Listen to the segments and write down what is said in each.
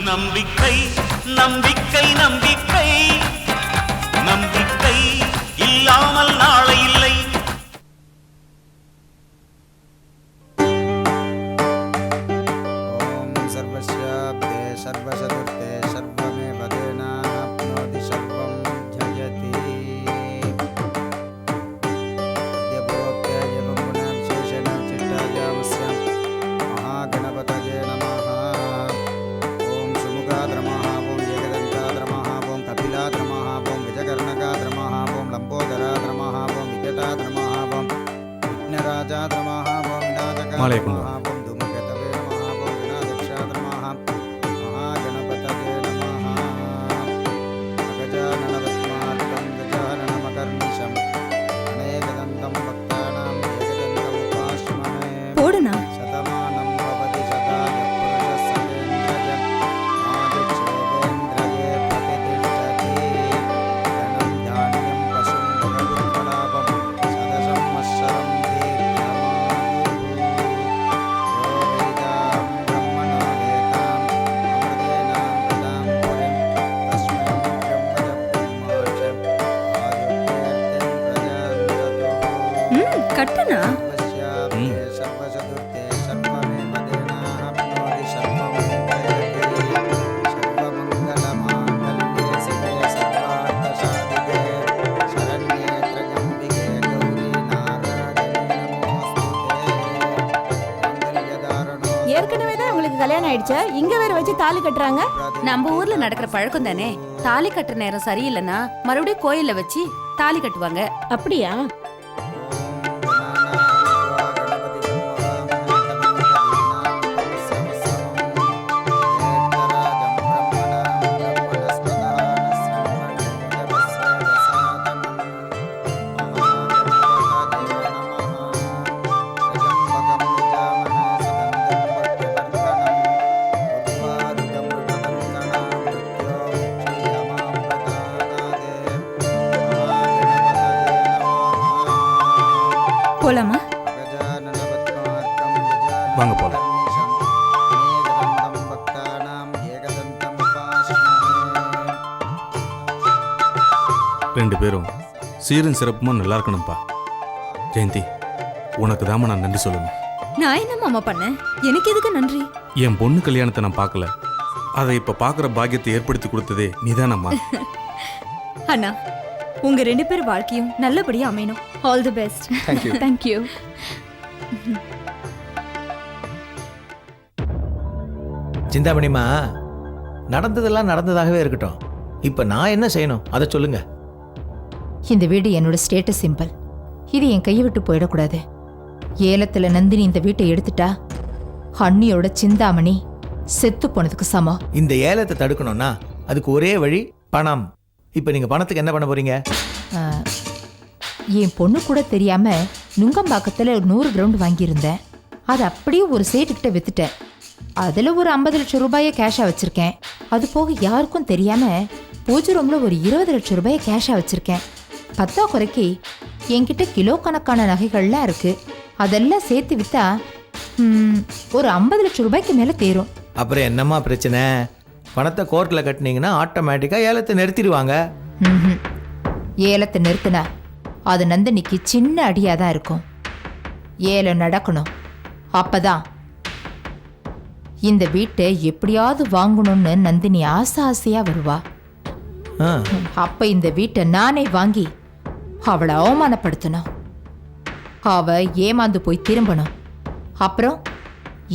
நம்பிக்கை நம்பிக்கை நம்பிக்கை நம்பிக்கை இல்லாமல் நாளை இல்லை. ஓம் சர்வஸ்யாப்தே சர்வசதுர்த்தே சர்வமேவ தேனாப்னோதி சர்வம் ஜயதி. யபோக்தே யபங்குண விசேஷண சிட்டாயாமஸ்ய மகாகணபதயே நமः. ஓம் சுமுகாத்ரமः ஓம் ஏகதந்தாத்ரமः ஓம் கபிலாத்ரமः ஓம் விஜகர்ணகாத்ரமः ஓம் லம்போதராத்ரமः ஓம் விகடாத்ரமः ஓம் விக்னராஜாத்ரமः ஓம் விநாயகாத்ரமः ஓம் தூமகேதவே நமः ஓம் விநாயகாத்ரமः மகாகணபதயே நமः. அகஜானனவத்மார்க்கம் கஜானனமகர்நிஷம் அநேகதந்தம் பக்தானாம் ஏகதந்தம் உபாஸ்மஹே. போடுனா சதமானம் பவதி சதாய புருஷ சகேந்திரஜ ஆதிச்சேவேந்திரயே பிரதிதிஷ்டதி. தனம் தானியம் பசும் புகழுத்கலாபம் சதசம் மத்சரம் தீர்த்தமாயுः. யோ வேதாம் பிரம்மணோ வேதாம் அமிர்தேனாமிருதாம் புரிம் தஸ்மை பிரம்மஜ பிரம்மாச்ச ஆயுர்வேதம் பிரஜாந்ததுः. கட்டுனா சர்வஸ்யாப்தே சர்வசதுர்த்தே சர்வமேவ தேனாப்னோதி சர்வம் ஜயதி. சர்வமங்கலமாங்கல்யே சிவே சர்வார்த்தசாதிகே சரண்யே த்ர்யம்பிகே கௌரி நாராயணி நமோஸ்துதே. மங்கல்யதாரணோ ஏற்கனவே தான் உங்களுக்கு கல்யாணம் ஆயிடுச்சா? இங்க வேற வச்சு தாலி கட்டுறாங்க. நம்ம ஊர்ல நடக்கிற பழக்கம் தானே. தாலி கட்டுற நேரம் சரியில்லைன்னா மறுபடியும் கோயில்ல வச்சு தாலி கட்டுவாங்க. அப்படியா? போலாமா? வாங்க போலாம். ரெண்டு பேரும் சீரும் சிறப்புமா நல்லா இருக்கணும்ப்பா. ஜெயந்தி, உனக்கு தாம நான் நன்றி சொல்லணும். நான் என்ன மாமா பண்ணேன்? எனக்கு எதுக்கு நன்றி? என் பொண்ணு கல்யாணத்தை நான் பார்க்கல, அதை இப்ப பார்க்குற பாக்கியத்தை ஏற்படுத்தி கொடுத்ததே நீதானம்மா. அண்ணா, உங்க ரெண்டு பேர் வாழ்க்கையும் நல்லபடியா அமையணும். All the best. Thank you. சிந்தாமணிமா, நடந்ததெல்லாம் நடந்ததாகவே இருக்கட்டும். இப்ப நான் என்ன செய்யணும் அதை சொல்லுங்க. இந்த வீடு என்னோட ஸ்டேட்டஸ் சிம்பிள். இது என் கையை விட்டு போயிடக்கூடாது. ஏலத்துல நந்தினி இந்த வீட்டை எடுத்துட்டா அண்ணியோட சிந்தாமணி செத்து போனதுக்கு சமம். இந்த ஏலத்தை தடுக்கணும்னா அதுக்கு ஒரே வழி பணம். இப்ப நீங்க பணத்துக்கு என்ன பண்ண போறீங்க? என் பொண்ணு கூட தெரியாம நுங்கம்பாக்கத்துல 100 கிரவுண்ட் வாங்கியிருந்தேன். அது அப்படியே ஒரு சேட்டுக்கிட்ட வித்துட்டேன். அதுல ஒரு 50 லட்சம் ரூபாயை கேஷா வச்சிருக்கேன். அது போக யாருக்கும் தெரியாம பூஜை ரூம்ல ஒரு 20 லட்சம் ரூபாயை கேஷா வச்சிருக்கேன். 10 குறைக்கு என்கிட்ட கிலோ கணக்கான நகைகள்லாம் இருக்கு. அதெல்லாம் சேர்த்து வித்தா ஒரு 50 லட்சம் ரூபாய்க்கு மேல தேரும். அப்புறம் என்னம்மா பிரச்சனை? பணத்தை கோர்ட்ல கட்டினீங்கன்னா ஆட்டோமேட்டிக்கா ஏலத்தை நிறுத்திடுவாங்க. ஏலத்தை நிறுத்தினா அது நந்தினிக்கு சின்ன அடியாதான் இருக்கும். ஏலம் நடக்கணும். அப்பதான் இந்த வீட்டை எப்படியாவது வாங்கணும்னு நந்தினி ஆசையா வருவா. அப்ப இந்த வீட்டை நானே வாங்கி அவளை அவமானப்படுத்தணும். அவ ஏமாந்து போய் திரும்பணும். அப்புறம்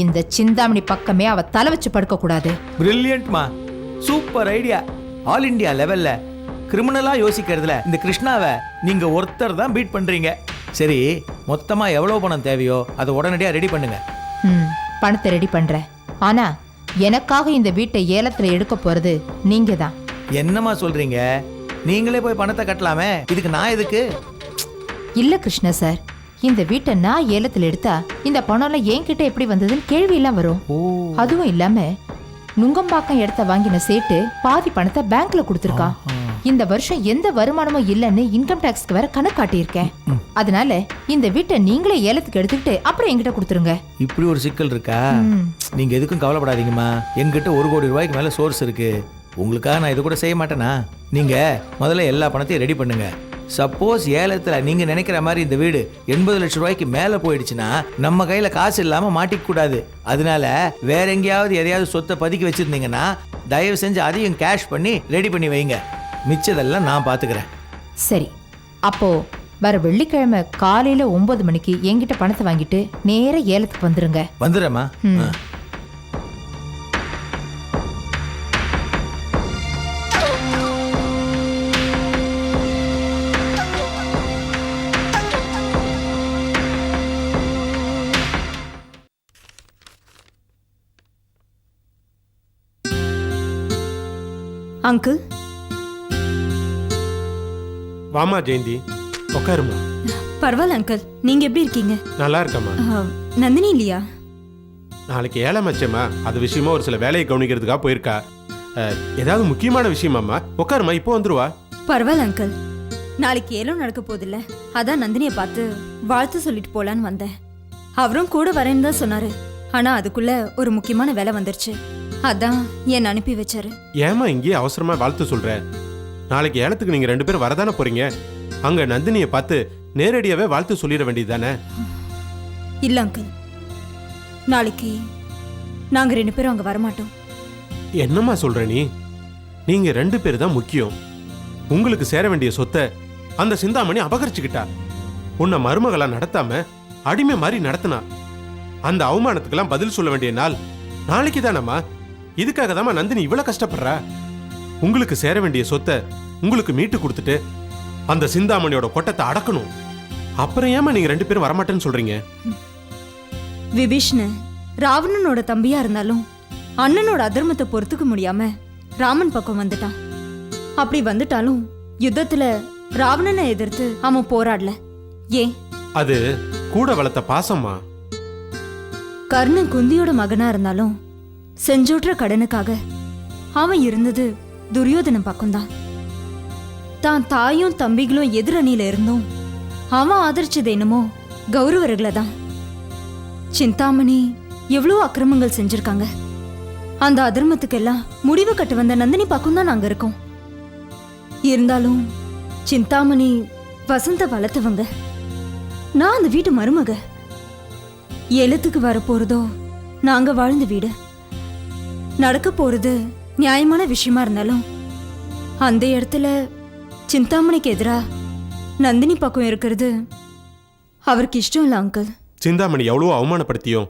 இந்த சிந்தாமணி பக்கமே அவ தலை வச்சு படுக்க கூடாது. பிரில்லியன்ட்மா, சூப்பர் ஐடியா. ஆல் இண்டியா லெவல்ல கிரிமினலா யோசிக்கிறதுல இந்த கிருஷ்ணாவை நீங்க ஒருத்தர் தான் பீட் பண்றீங்க. சரி, மொத்தமா எவ்வளவு பணம் தேவையோ அதை உடனடியா ரெடி பண்ணுங்க. பணத்தை ரெடி பண்றேன். ஆனா எனக்காக இந்த வீட்டை ஏலத்துல எடுக்க போறது நீங்க தான். என்னம்மா சொல்றீங்க? நீங்களே போய் பணத்தை கட்டலாமே, இதுக்கு நான் எதுக்கு? இல்ல கிருஷ்ணா சார், இந்த வீட்டை நான் ஏலத்துல எடுத்தா இந்த பணம்லாம் என்கிட்ட எப்படி வந்ததுன்னு கேள்வி எல்லாம் வரும். அதுவும் இல்லாம நுங்கம்பாக்கம் இடத்த வாங்கின சேட்டு பாதி பணத்தை பேங்க்ல கொடுத்துருக்கான். இந்த வருஷம் எந்த வருமானமும் இல்லைன்னு இன்கம் டாக்ஸ்க்கு வேற கணக்கு காட்டியிருக்கேன். அதனால இந்த வீட்டை நீங்களே ஏலத்துக்கு எடுத்துக்கிட்டு அப்புறம் என்கிட்ட கொடுத்துருங்க. இப்படி ஒரு சிக்கல் இருக்கா? நீங்க எதுக்கும் கவலைப்படாதீங்கம்மா. எங்கிட்ட 1 கோடி ரூபாய்க்கு மேல சோர்ஸ் இருக்கு. உங்களுக்காக நான் இது கூட செய்ய மாட்டேனா? நீங்க முதல்ல எல்லா பணத்தையும் ரெடி பண்ணுங்க. சப்போஸ் ஏலத்துல நீங்க நினைக்கிற மாதிரி இந்த வீடு 80 லட்சம் ரூபாய்க்கு மேல போயிடுச்சுன்னா நம்ம கையில காசு இல்லாம மாட்டிக்க கூடாது. அதனால வேற எங்கேயாவது எதையாவது சொத்தை பதுக்கி வச்சிருந்தீங்கன்னா தயவு செஞ்சு அதையும் கேஷ் பண்ணி ரெடி பண்ணி வைங்க. மிச்சதெல்லாம் நான் பாத்துக்கிறேன். சரி, அப்போ வர வெள்ளிக்கிழமை காலையில 9 மணிக்கு என்கிட்ட பணத்தை வாங்கிட்டு நேரா ஏலத்துக்கு வந்துருங்க. வந்துடுறேம்மா. அங்கிள், வாமா ஜெயந்தி, உட்காருமா. பரவாயில்ல அங்கிள், நீங்க எப்படி இருக்கீங்க? நல்லா இருக்கம்மா. நந்தினி இல்லையா? நாளைக்கு ஏலம் வச்சேம்மா, அது விஷயமா ஒரு சில வேலையை கவனிக்கிறதுக்காக போயிருக்கா. ஏதாவது முக்கியமான விஷயமாம்மா? உட்காருமா, இப்போ வந்துருவா. பரவாயில்ல அங்கிள், நாளைக்கு ஏலம் நடக்க போதில்ல, அதான் நந்தினியை பார்த்து வாழ்த்து சொல்லிட்டு போலான்னு வந்தேன். அவரும் கூட வரேன்னு தான் சொன்னாரு. ஆனா அதுக்குள்ள ஒரு முக்கியமான வேலை வந்துருச்சு, அதான் என் அனுப்பி வச்சாரு. ஏமா இங்கேயே அவசரமா வாழ்த்து சொல்ற? நாளைக்கு ஏலத்துக்கு நீங்க 2 பேரும் வரதானே போறீங்க. அங்க நந்தினியை பார்த்து நேரடியாவே வாழ்த்து சொல்லிட வேண்டியதுதானே? இல்ல அங்கிள், நாளைக்கு நாங்க 2 பேரும் அங்க வரமாட்டோம். என்னம்மா சொல்ற நீ? நீங்க 2 பேர் தான் முக்கியம். உங்களுக்கு சேர வேண்டிய சொத்தை அந்த சிந்தாமணி அபகரிச்சுக்கிட்டா. உன்னை மருமகளா நடத்தாம அடிமை மாதிரி நடத்தினா. அந்த அவமானத்துக்கெல்லாம் பதில் சொல்ல வேண்டிய நாள் நாளைக்கு தானம்மா. இதுக்காக தான் நந்தினி இவ்வளவு கஷ்டப்படுறா. உங்களுக்கு சேர வேண்டிய சொத்தை உங்களுக்கு மீட்டு கொடுத்துட்டு அந்த சிந்தாமணியோட கொட்டத்தை அடக்கணும். அப்புறம் ஏமா நீங்க 2 பேரும் வரமாட்டேன்னு சொல்றீங்க? விபீஷ்ணு ராவணனோட தம்பியா இருந்தாலும் அண்ணனோட அதர்மத்தை பொறுத்துக்க முடியாம ராமன் பக்கம் வந்துட்டான். அப்படி வந்துட்டாலும் யுத்தத்துல ராவணனை எதிர்த்து அவன் போராடல. ஏன்? அது கூட வளர்த்த பாசம்மா. கர்ணன் குந்தியோட மகனா இருந்தாலும் செஞ்சோற்ற கடனுக்காக அவன் இருந்தது துரியோதனன் பக்கம்தான். தான் தாயும் தம்பிகளும் எதிரணியில இருந்தும் அவன் ஆதரிச்சது என்னமோ கௌரவர்களை தான். சிந்தாமணி எவ்வளவு அக்கிரமங்கள் செஞ்சிருக்காங்க. அந்த அதர்மத்துக்கெல்லாம் முடிவு கட்டு வந்த நந்தினி பக்கம் தான் நாங்க இருக்கோம். இருந்தாலும் சிந்தாமணி வசந்த வளர்த்தவங்க, நான் அந்த வீட்டு மருமக. எழுத்துக்கு வர போறதோ நாங்க வாழ்ந்த வீடு. நடக்க போறது நியாயமான விஷயமா இருந்தாலும் அந்த இடத்துல சிந்தாமணிக்கு எதிரா நந்தினி பக்கம் இருக்கிறது அவருக்கு இஷ்டம் இல்ல அங்கிள். சிந்தாமணி எவ்வளவோ அவமானப்படுத்தியும்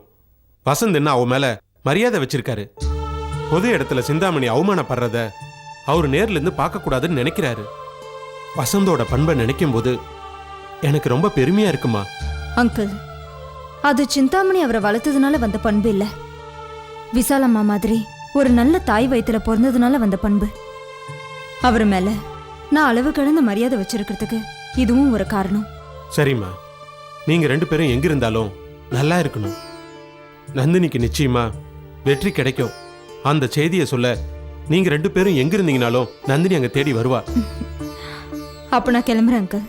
வசந்த் என்ன அவ மேல மரியாதை வச்சிருக்காரு. பொது இடத்துல சிந்தாமணி அவமானப்படுறத அவர் நேர்ல இருந்து பார்க்க கூடாதுன்னு நினைக்கிறாரு. வசந்தோட பண்பை நினைக்கும் போது எனக்கு ரொம்ப பெருமையா இருக்குமா. அங்கிள், அது சிந்தாமணி அவரை வளர்த்ததுனால வந்த பண்பு இல்ல, விசாலம்மா மாதிரி ஒரு நல்ல தாய் வயித்துல பிறந்ததுனால வந்த பண்பு. அவர் மேல நான் அளவு கடந்த மரியாதை வச்சிருக்கிறதுக்கு இதுவும் ஒரு காரணம். சரிம்மா, நீங்க 2 பேரும் எங்க இருந்தாலும் நல்லா இருக்கணும். நந்தினிக்கு நிச்சயமா வெற்றி கிடைக்கும். அந்த செய்தியை சொல்ல நீங்க 2 பேரும் எங்க இருந்தீங்கனாலும் நந்தினி அங்க தேடி வருவா. அப்ப நான் கிளம்புறேன் அங்கிள்.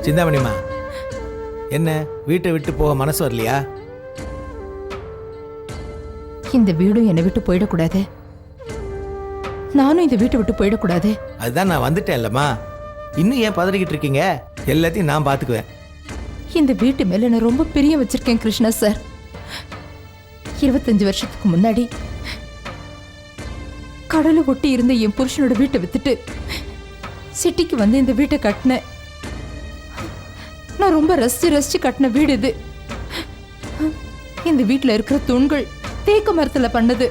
சிந்தாமணிமா, என்ன வீட்டை விட்டு போக மனசு வரலையா? இந்த வீடும் என்னை விட்டு போயிடக்கூடாது, நானும் இந்த வீட்டை விட்டு போயிடக்கூடாது. அதுதான் நான் வந்துட்டேன் இல்லம்மா. இன்னும் ஏன் பதறிக்கிட்டு இருக்கீங்க? எல்லாத்தையும் நான் பார்த்துக்குவேன். இந்த வீட்டு மேல நான் ரொம்ப பிரியம் வச்சிருக்கேன் கிருஷ்ணா சார். 25 வருஷத்துக்கு முன்னாடி கடலை ஒட்டி இருந்த என் புருஷனோட வீட்டை வித்துட்டு சிட்டிக்கு வந்து இந்த வீட்டை கட்டினேன். நான் ரொம்ப ரசிச்சு கட்டின வீடு இது. இந்த வீட்டில் இருக்கிற தூண்கள் தேக்கு மரத்தில் பண்ணது.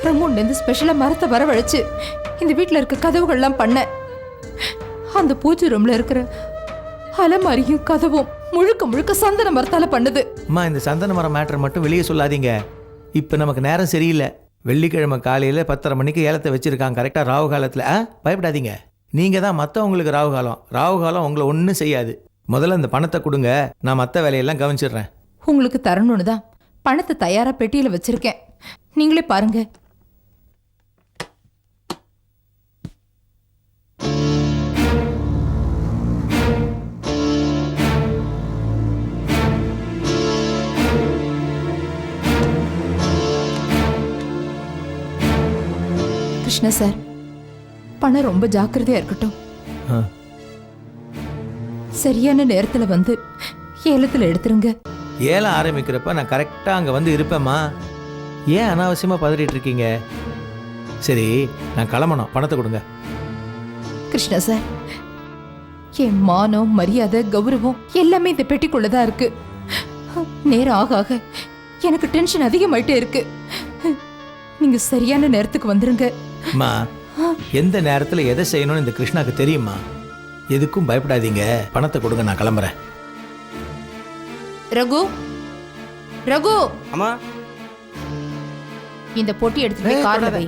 ரங்கூன்லேருந்து ஸ்பெஷலாக மரத்தை வரவழைச்சு இந்த வீட்டில் இருக்க கதவுகள்லாம் பண்ணேன். அந்த பூஜை ரூம்ல இருக்கிற அலமாரியும் கதவும் முழுக்க முழுக்க சந்தன மரத்தால பண்ணுது. அம்மா, இந்த சந்தன மரம் மேட்டர் மட்டும் வெளியே சொல்லாதீங்க. இப்போ நமக்கு நேரம் சரியில்லை. வெள்ளிக்கிழமை காலையில் 10:30 மணிக்கு ஏலத்தை வச்சிருக்காங்க, கரெக்டாக ராகு காலத்தில். பயப்படாதீங்க. நீங்கள் தான் மற்றவங்களுக்கு ராகு காலம். ராகு காலம் உங்களை ஒன்றும் செய்யாது. முதல்ல இந்த பணத்தை கொடுங்க, நான் மற்ற வேலையெல்லாம் கவனிச்சிடுறேன். உங்களுக்கு தரணும்னு தான் பணத்தை தயாரா பெட்டியில வச்சிருக்கேன், நீங்களே பாருங்க. கிருஷ்ணா சார், பணம் ரொம்ப ஜாக்கிரதையா இருக்கட்டும். சரியான நேரத்துல வந்து ஏலத்துல எடுத்துருங்க. ஏலம் ஆரம்பிக்கிறப்ப நான் கரெக்டாக அங்கே வந்து இருப்பேம்மா. ஏன் அனாவசியமாக பதறிட்டு இருக்கீங்க? சரி, நான் கிளம்பணும், பணத்தை கொடுங்க. கிருஷ்ணா சார், என் மானம், மரியாதை, கௌரவம் எல்லாமே இந்த பெட்டிக்குள்ளதான் இருக்கு. நேரம் ஆக ஆக எனக்கு டென்ஷன் அதிகமாயிட்டே இருக்கு. நீங்க சரியான நேரத்துக்கு வந்துருங்க. அம்மா, எந்த நேரத்தில் எதை செய்யணும்னு இந்த கிருஷ்ணாக்கு தெரியுமா? எதுக்கும் பயப்படாதீங்க, பணத்தை கொடுங்க, நான் கிளம்புறேன். ரகு, ரகு, அம்மா, இந்த பொட்டி எடுத்துட்டு போய் கார்ல வை.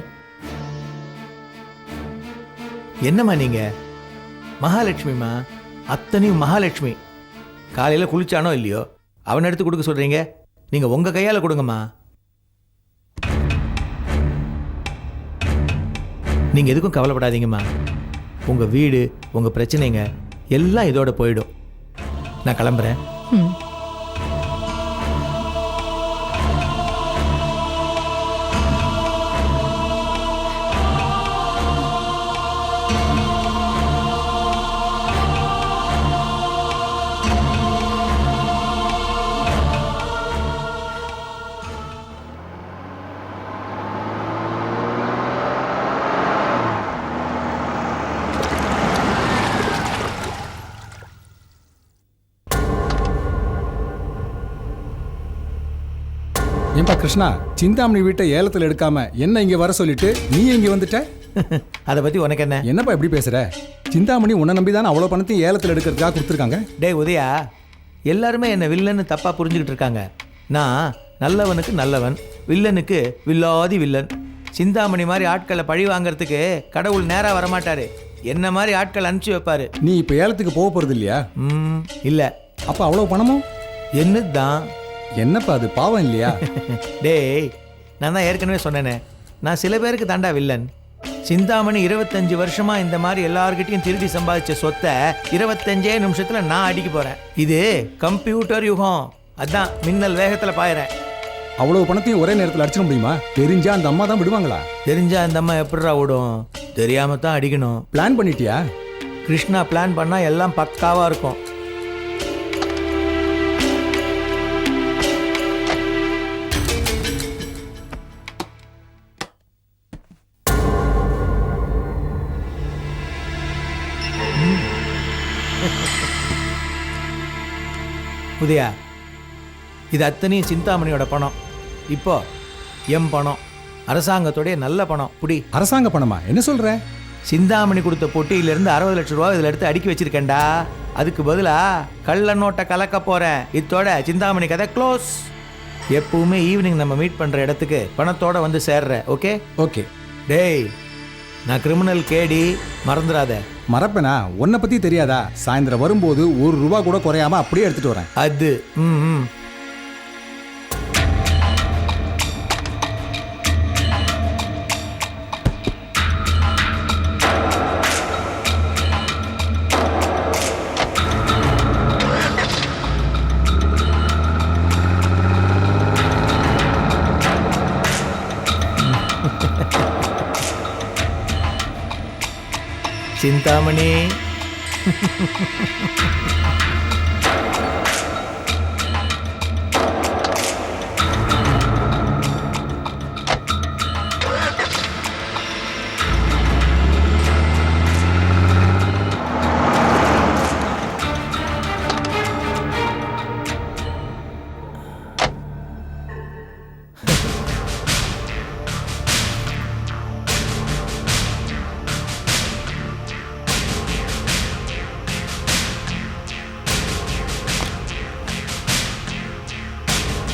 என்னம்மா நீங்க? மகாலட்சுமிமா, அத்தனையும் மகாலட்சுமி. காலையில் குளிச்சானோ இல்லையோ அவனை எடுத்து கொடுக்க சொல்றீங்க. நீங்க உங்க கையால் கொடுங்கம்மா. நீங்க எதுக்கும் கவலைப்படாதீங்கம்மா. உங்க வீடு, உங்க பிரச்சனைங்க எல்லாம் இதோட போயிடும். நான் கிளம்புறேன். ம். ஏன்பா கிருஷ்ணா, சிந்தாமணி வீட்டை ஏலத்தில் எடுக்காம என்ன இங்க வர சொல்லிட்டு நீ இங்க வந்துட்ட? அதை பத்தி உனக்கு என்ன? என்னப்பா இப்படி பேசுற? சிந்தாமணி உன்னை நம்பி தானே அவ்வளோ பணத்தையும் ஏலத்தில் எடுக்கிறதுக்காக கொடுத்துருக்காங்க. டேய் உதயா, எல்லாருமே என்ன வில்லன்னு தப்பா புரிஞ்சுக்கிட்டு இருக்காங்க. நான் நல்லவனுக்கு நல்லவன், வில்லனுக்கு வில்லாதி வில்லன். சிந்தாமணி மாதிரி ஆட்களை பழி வாங்கறதுக்கு கடவுள் நேரா வரமாட்டாரு. என்ன மாதிரி ஆட்கள் அனுப்பிச்சு வைப்பாரு. நீ இப்போ ஏலத்துக்கு போக போறது இல்லையா? இல்ல. அப்ப அவ்வளோ பணமும் என்னதான்? என்னப்பா அது பாவம் இல்லையா? டேய், நான் தான் ஏற்கனவே சொன்னேனே, நான் சில பேருக்கு தாண்டா வில்லன். சிந்தாமணி 25 வருஷமா இந்த மாதிரி எல்லார்கிட்டையும் திருடி சம்பாதிச்ச சொத்தை 25 நிமிஷத்துல நான் அடிக்க போறேன். இது கம்ப்யூட்டர் யுகம், அதான் மின்னல் வேகத்துல பாயிறேன். அவ்வளவு பணத்தையும் ஒரே நேரத்தில் அடிச்சிட முடியுமா? தெரிஞ்சா அந்த அம்மா தான் விடுவாங்களா? தெரிஞ்சா அந்த அம்மா எப்படிடா விடும்? தெரியாம தான் அடிக்கணும். பிளான் பண்ணிட்டியா? கிருஷ்ணா பிளான் பண்ணா எல்லாம் பக்காவா இருக்கும். உதயா, இது அத்தனையும் சிந்தாமணியோட பணம். இப்போ எம் பணம், அரசாங்கத்தோடைய நல்ல பணம். புடி. அரசாங்க பணமா? என்ன சொல்ற? சிந்தாமணி கொடுத்த பொட்டியிலிருந்து 60 லட்சம் ரூபா இதில் எடுத்து அடுக்கி வச்சிருக்கேன்டா. அதுக்கு பதிலா கள்ள நோட்டை கலக்க போறேன். இத்தோட சிந்தாமணி கதை க்ளோஸ். எப்பவுமே ஈவினிங் நம்ம மீட் பண்ற இடத்துக்கு பணத்தோட வந்து சேர்ற. ஓகே? ஓகே. டேய், நான் கிரிமினல் கேடி, மறந்துடாத. மறப்பேனா? உன்னை பத்தி தெரியாதா? சாயந்தரம் வரும்போது 1 ரூபா கூட குறையாம அப்படியே எடுத்துட்டு வரேன். அது சிந்தாமணி.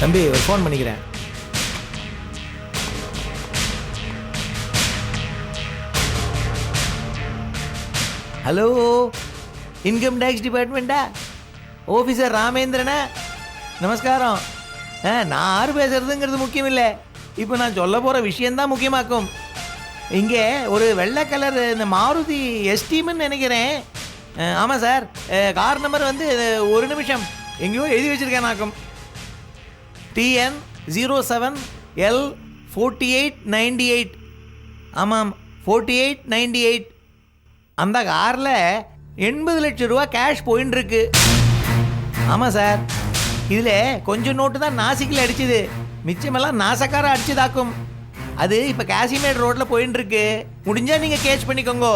தம்பி ஒரு ஃபோன் பண்ணிக்கிறேன். ஹலோ, இன்கம் டேக்ஸ் டிபார்ட்மெண்ட்டா? ஆஃபீஸர் ராமேந்திரனா? நமஸ்காரம். நான் யார் பேசுறதுங்கிறது முக்கியம் இல்லை, இப்போ நான் சொல்ல போகிற விஷயந்தான் முக்கியமாக்கும். இங்கே ஒரு வெள்ளை கலர் இந்த மாருதி எஸ்டீம்னு நினைக்கிறேன். ஆமாம் சார், கார் நம்பர் வந்து ஒரு நிமிஷம் எங்கேயோ எழுதி வச்சுருக்கேன் நாக்கும். TN07L4898. ஆமாம், 4898. அந்த காரில் 80 லட்சம் ரூபா கேஷ் போயின்னு இருக்கு. ஆமாம் சார், இதில் கொஞ்சம் நோட்டு தான் நாசிக்கில் அடிச்சுது, மிச்சமெல்லாம் நாசக்கார அடிச்சுதாக்கும். அது இப்போ காசிமேட் ரோட்டில் போயின்னு இருக்கு. முடிஞ்சால் நீங்கள் கேட்ச் பண்ணிக்கோங்க.